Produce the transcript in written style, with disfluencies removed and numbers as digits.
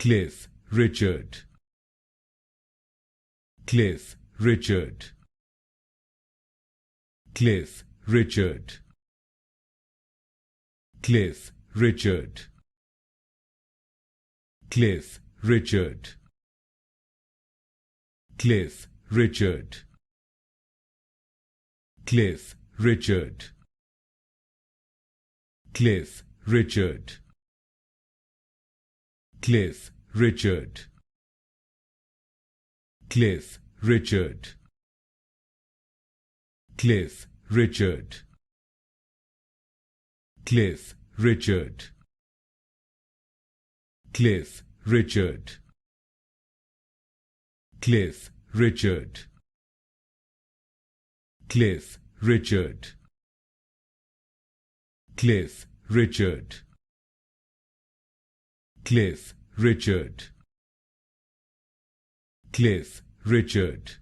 Cliff, Richard. Cliff, Richard. Cliff, Richard. Cliff, Richard. Cliff, Richard. Cliff, Richard. Cliff, Richard. Cliff, Richard. Cliff, Richard. Cliff, Richard. Cliff, Richard. Cliff, Richard. Cliff, Richard. Cliff, Richard. Cliff, Richard. Cliff, Richard. Cliff, Richard. Cliff, Richard.